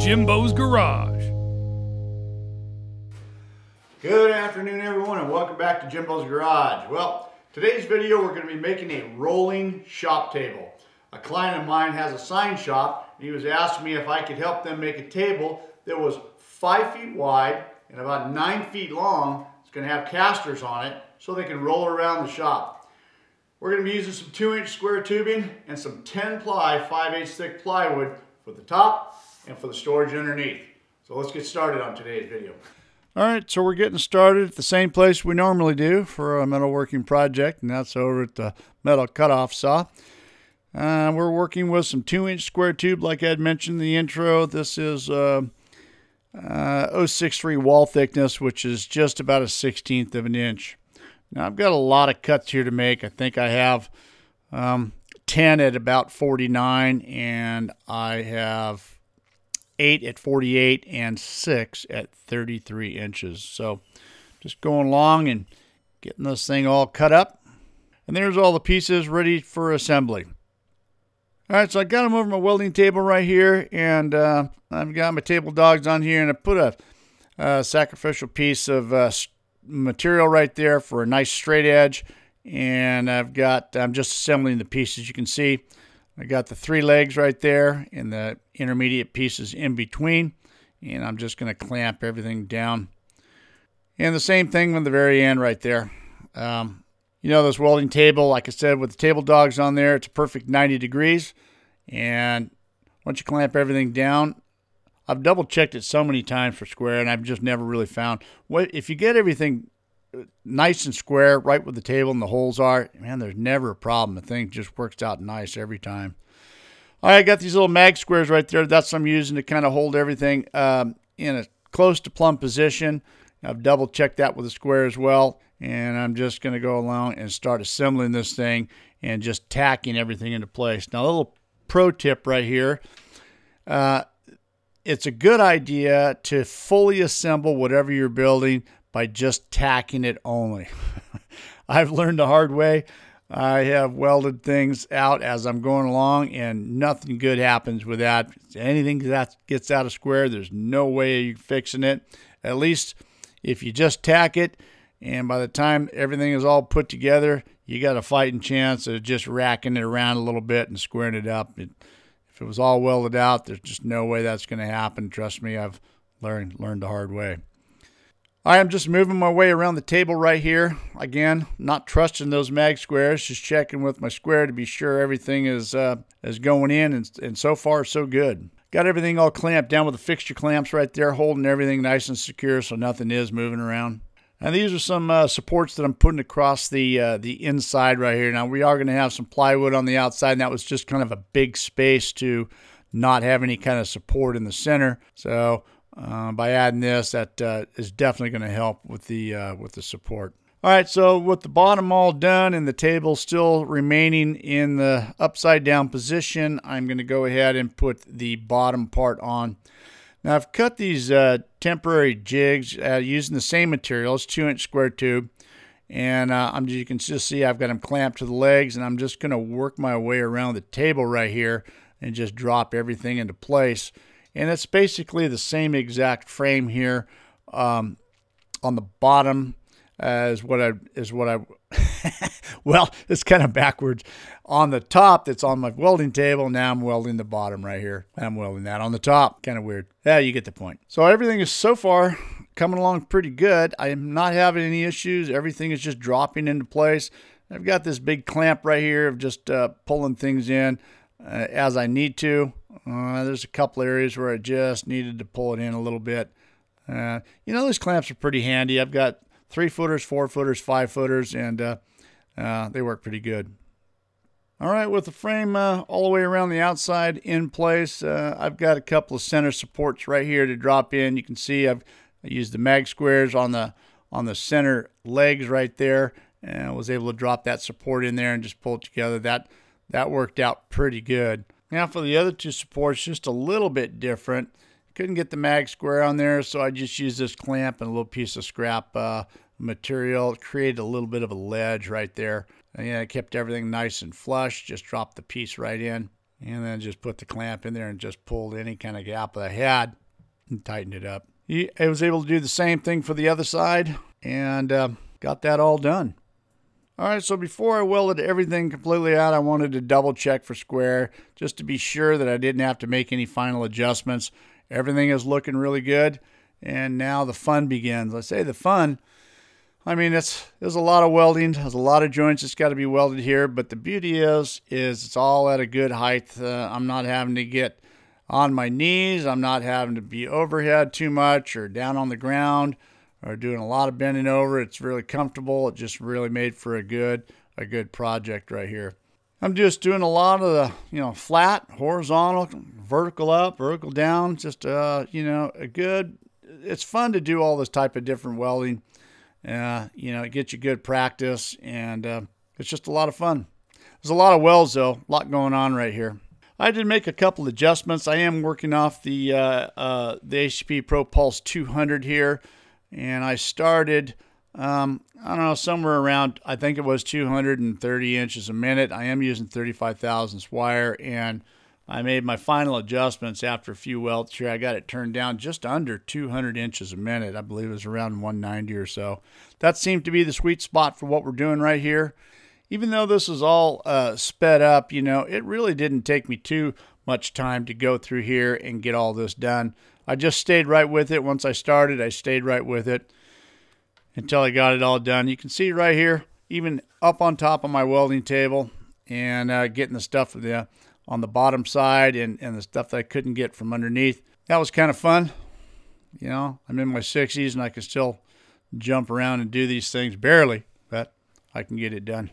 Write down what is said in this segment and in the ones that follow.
Jimbo's Garage. Good afternoon, everyone, and welcome back to Jimbo's Garage. Well, today's video we're going to be making a rolling shop table. A client of mine has a sign shop, and he was asking me if I could help them make a table that was 5 feet wide and about 9 feet long. It's going to have casters on it so they can roll around the shop. We're going to be using some 2-inch square tubing and some 10-ply 5/8 thick plywood for the top and for the storage underneath. So let's get started on today's video. All right, so we're getting started at the same place we normally do for a metalworking project, and that's over at the metal cutoff saw. We're working with some 2-inch square tube, like I had mentioned in the intro. This is 0.63 wall thickness, which is just about 1/16 of an inch. Now, I've got a lot of cuts here to make. I think I have 10 at about 49, and I have 8 at 48 and 6 at 33 inches. So just going along and getting this thing all cut up. And there's all the pieces ready for assembly. All right, so I got them over my welding table right here, and I've got my table dogs on here, and I put a sacrificial piece of material right there for a nice straight edge. And I'm just assembling the pieces. You can see I got the 3 legs right there and the intermediate pieces in between, and I'm just going to clamp everything down. And the same thing with the very end right there. You know, this welding table, like I said, with the table dogs on there, it's a perfect 90 degrees. And once you clamp everything down, I've double checked it so many times for square, and I've just never really found if you get everything nice and square right where the table and the holes are, man, there's never a problem. The thing just works out nice every time. All right, I got these little mag squares right there. That's what I'm using to kind of hold everything in a close to plumb position. I've double checked that with the square as well, and I'm just going to go along and start assembling this thing and just tacking everything into place. Now, a little pro tip right here. It's a good idea to fully assemble whatever you're building by just tacking it only. I've learned the hard way. I have welded things out as I'm going along, and nothing good happens with that. Anything that gets out of square, there's no way you're fixing it. At least if you just tack it, and by the time everything is all put together, you got a fighting chance of just racking it around a little bit and squaring it up. If it was all welded out, there's just no way that's going to happen. Trust me, I've learned the hard way. I am just moving my way around the table right here. Again, not trusting those mag squares, just checking with my square to be sure everything is going in, and so far so good. Got everything all clamped down with the fixture clamps right there, holding everything nice and secure so nothing is moving around. And these are some supports that I'm putting across the inside right here. Now, we are going to have some plywood on the outside, and that was just kind of a big space to not have any kind of support in the center. So by adding this, that is definitely going to help with the support. All right, so with the bottom all done and the table still remaining in the upside down position, I'm going to go ahead and put the bottom part on. Now, I've cut these temporary jigs using the same materials, 2-inch square tube, and you can just see I've got them clamped to the legs, and I'm just going to work my way around the table right here and just drop everything into place. And it's basically the same exact frame here on the bottom as what I well, it's kind of backwards. On the top, that's on my welding table. Now I'm welding the bottom right here. I'm welding that on the top. Kind of weird. Yeah, you get the point. So everything is so far coming along pretty good. I am not having any issues. Everything is just dropping into place. I've got this big clamp right here of just pulling things in as I need to. There's a couple areas where I just needed to pull it in a little bit. You know, those clamps are pretty handy. I've got 3-footers, 4-footers, 5-footers, and they work pretty good. All right, with the frame all the way around the outside in place, I've got a couple of center supports right here to drop in. You can see I used the mag squares on the center legs right there, and I was able to drop that support in there and just pull it together. That worked out pretty good. Now for the other 2 supports, just a little bit different. Couldn't get the mag square on there, so I just used this clamp and a little piece of scrap material. Created a little bit of a ledge right there. And yeah, I kept everything nice and flush. Just dropped the piece right in. and then just put the clamp in there and just pulled any kind of gap that I had and tightened it up. I was able to do the same thing for the other side, and got that all done. All right, so before I welded everything completely out, I wanted to double check for square just to be sure that I didn't have to make any final adjustments. Everything is looking really good, and now the fun begins. I say the fun, I mean, there's a lot of welding, there's a lot of joints that's got to be welded here, but the beauty is it's all at a good height. I'm not having to get on my knees, I'm not having to be overhead too much or down on the ground or doing a lot of bending over. It's really comfortable. It just really made for a good project right here. I'm just doing a lot of the, flat, horizontal, vertical up, vertical down, just, it's fun to do all this type of different welding. It gets you good practice, and it's just a lot of fun. There's a lot of welds, though, a lot going on right here. I did make a couple adjustments. I am working off the HCP Pro Pulse 200 here, and I started, I don't know, somewhere around, I think it was 230 inches a minute. I am using 35 thousandths wire, and I made my final adjustments after a few welds here. I got it turned down just under 200 inches a minute. I believe it was around 190 or so. That seemed to be the sweet spot for what we're doing right here. Even though this is all sped up, it really didn't take me too much time to go through here and get all this done. I just stayed right with it. Once I started, I stayed right with it until I got it all done. You can see right here, even up on top of my welding table, and getting the stuff on the bottom side and the stuff that I couldn't get from underneath. That was kind of fun. I'm in my 60s and I can still jump around and do these things barely, but I can get it done.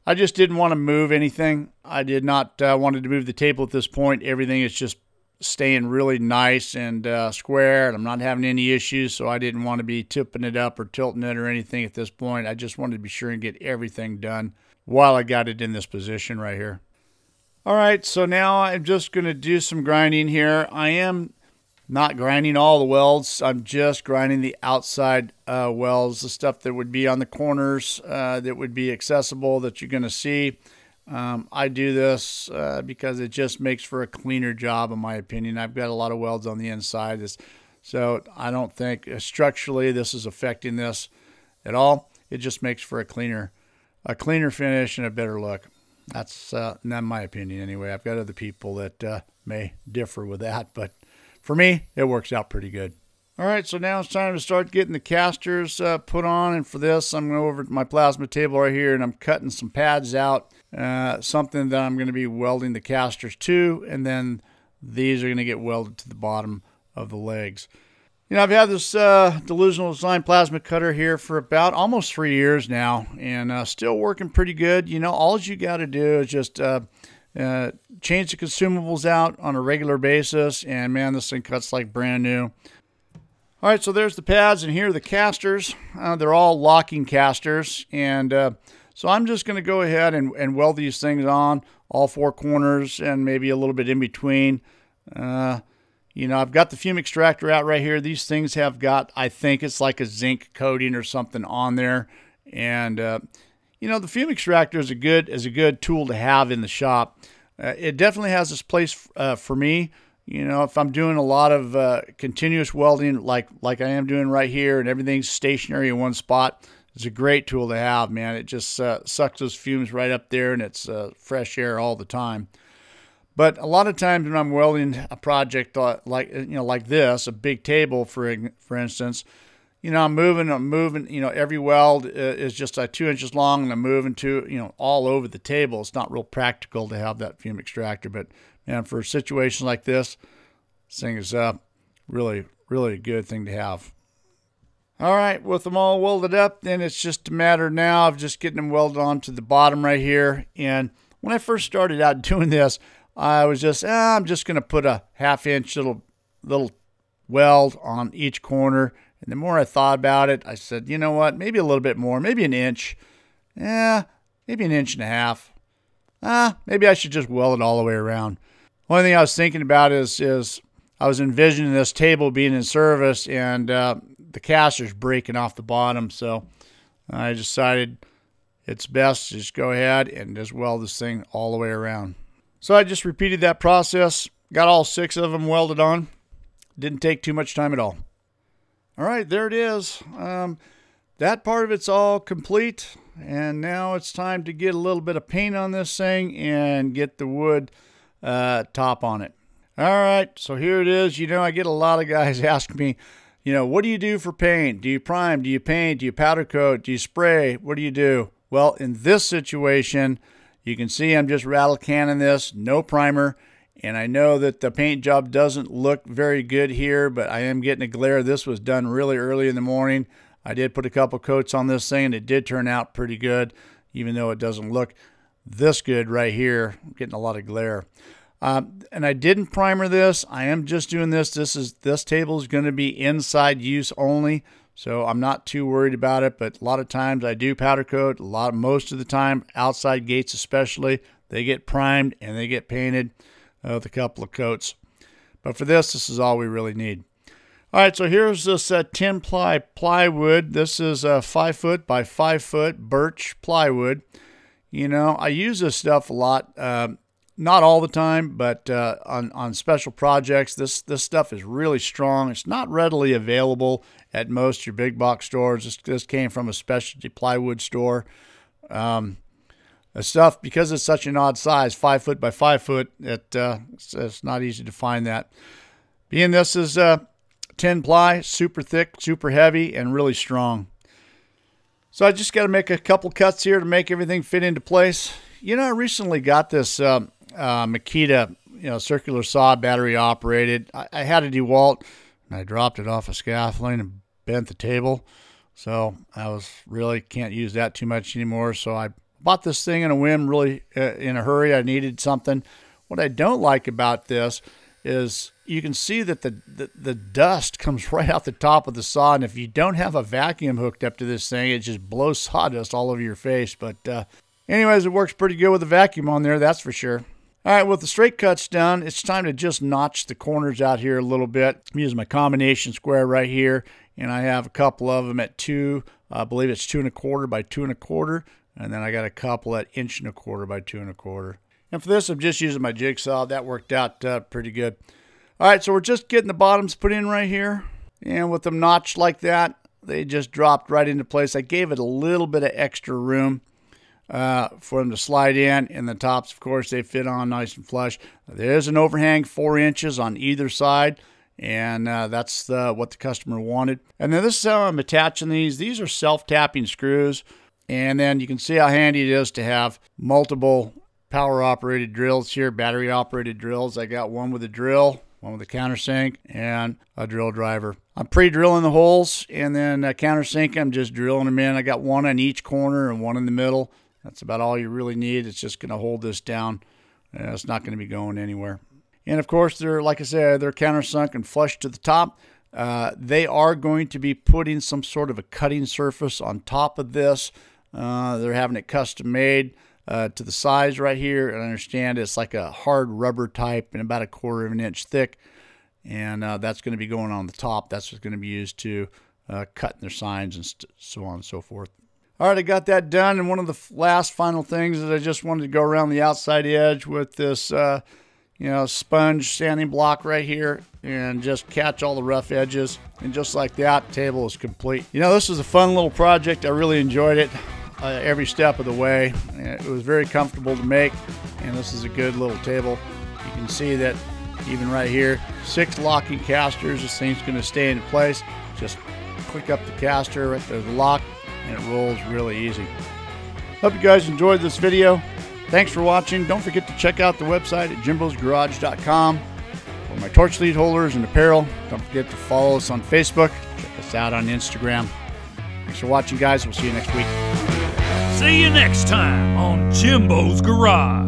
I just didn't want to move anything. I did not wanted to move the table at this point. Everything is just staying really nice and square, and I'm not having any issues, so I didn't want to be tipping it up or tilting it or anything at this point. I just wanted to be sure and get everything done while I got it in this position right here. All right, so now I'm just going to do some grinding here. I am not grinding all the welds. I'm just grinding the outside welds, the stuff that would be on the corners that would be accessible that you're going to see. I do this because it just makes for a cleaner job, in my opinion. I've got a lot of welds on the inside, so I don't think structurally this is affecting this at all. It just makes for a cleaner finish and a better look. That's not my opinion anyway. I've got other people that may differ with that, but for me, it works out pretty good. All right, so now it's time to start getting the casters put on, and for this, I'm going over to my plasma table right here, and I'm cutting some pads out, something that I'm going to be welding the casters to, and then these are going to get welded to the bottom of the legs. I've had this Delusional Design plasma cutter here for about almost 3 years now, and still working pretty good. All you got to do is just change the consumables out on a regular basis, and man, this thing cuts like brand new. All right, so there's the pads, and here are the casters. They're all locking casters, and so I'm just going to go ahead and weld these things on, all four corners and maybe a little bit in between. I've got the fume extractor out right here. These things have got, I think it's like a zinc coating or something on there, and the fume extractor is a good tool to have in the shop. It definitely has its place for me. If I'm doing a lot of continuous welding like I am doing right here, and everything's stationary in one spot, it's a great tool to have, man. It just sucks those fumes right up there, and it's fresh air all the time. But a lot of times when I'm welding a project like this, a big table, for instance, I'm moving, every weld is just 2 inches long, and I'm moving to, all over the table. It's not real practical to have that fume extractor, but man, for situations like this thing is really, really a good thing to have. All right, with them all welded up, then it's just a matter now of just getting them welded onto the bottom right here. And when I first started out doing this, I was just, I'm just going to put a 1/2 inch little weld on each corner. And the more I thought about it, I said, you know what, maybe a little bit more, maybe an inch. Maybe 1.5 inches. Maybe I should just weld it all the way around. One thing I was thinking about is I was envisioning this table being in service, and the caster's breaking off the bottom. So I decided it's best to just go ahead and just weld this thing all the way around. So I just repeated that process, got all 6 of them welded on. Didn't take too much time at all. All right, there it is. That part of it's all complete, and now it's time to get a little bit of paint on this thing and get the wood top on it. All right, so here it is. You know, I get a lot of guys asking me, you know, what do you do for paint? Do you prime? Do you paint? Do you powder coat? Do you spray? What do you do? Well, in this situation, you can see I'm just rattle canning this, no primer. And I know that the paint job doesn't look very good here, but I am getting a glare. This was done really early in the morning. I did put a couple coats on this thing, and it did turn out pretty good, even though it doesn't look this good right here. I'm getting a lot of glare. And I didn't primer this. I am just doing this. This table is going to be inside use only, so I'm not too worried about it. But a lot of times I do powder coat. Most of the time, outside gates especially, they get primed and they get painted with a couple of coats. But for this is all we really need. All right, so here's this 10 ply plywood. This is 5 foot by 5 foot birch plywood. You know, I use this stuff a lot. Not all the time, but on special projects, this stuff is really strong. It's not readily available at most your big box stores. This came from a specialty plywood store. The stuff, because it's such an odd size, 5 foot by 5 foot, it's not easy to find that. Being this is 10 ply, super thick, super heavy, and really strong. So I just got to make a couple cuts here to make everything fit into place. You know, I recently got this Makita, circular saw, battery operated. I had a DeWalt, and I dropped it off a scaffolding and bent the table. So I really can't use that too much anymore. So I bought this thing in a whim, really in a hurry. I needed something. What I don't like about this is you can see that the dust comes right out the top of the saw, and if you don't have a vacuum hooked up to this thing, it just blows sawdust all over your face. But anyways, it works pretty good with the vacuum on there, that's for sure. All right, with the straight cuts done, it's time to just notch the corners out here a little bit. I'm using my combination square right here, and I have a couple of them at 2, I believe it's 2 1/4 by 2 1/4, and then I got a couple at 1 1/4 by 2 1/4. And for this, I'm just using my jigsaw. That worked out pretty good. All right, so we're just getting the bottoms put in right here, and with them notched like that, they just dropped right into place. I gave it a little bit of extra room for them to slide in, and the tops, of course, they fit on nice and flush. There's an overhang 4 inches on either side, and that's what the customer wanted. And then this is how I'm attaching these. These are self-tapping screws, and then you can see how handy it is to have multiple power-operated drills here, battery-operated drills. I got one with a drill, one with a countersink, and a drill driver. I'm pre-drilling the holes, and then countersink, I'm just drilling them in. I got one on each corner and one in the middle. That's about all you really need. It's just going to hold this down. It's not going to be going anywhere. And of course, they're, like I said, they're countersunk and flush to the top. They are going to be putting some sort of a cutting surface on top of this. They're having it custom made to the size right here. And I understand it's like a hard rubber type and about 1/4 of an inch thick. And that's going to be going on the top. That's what's going to be used to cut their signs and so on and so forth. All right, I got that done, and one of the last final things is I just wanted to go around the outside edge with this, sponge sanding block right here and just catch all the rough edges. And just like that, the table is complete. You know, this was a fun little project. I really enjoyed it every step of the way. It was very comfortable to make, and this is a good little table. You can see that even right here, 6 locking casters. This thing's going to stay in place. Just click up the caster, right there's the lock, and it rolls really easy. Hope you guys enjoyed this video. Thanks for watching. Don't forget to check out the website at JIMBO'sGarage.com for my torch lead holders and apparel. Don't forget to follow us on Facebook. Check us out on Instagram. Thanks for watching, guys. We'll see you next week. See you next time on Jimbo's Garage.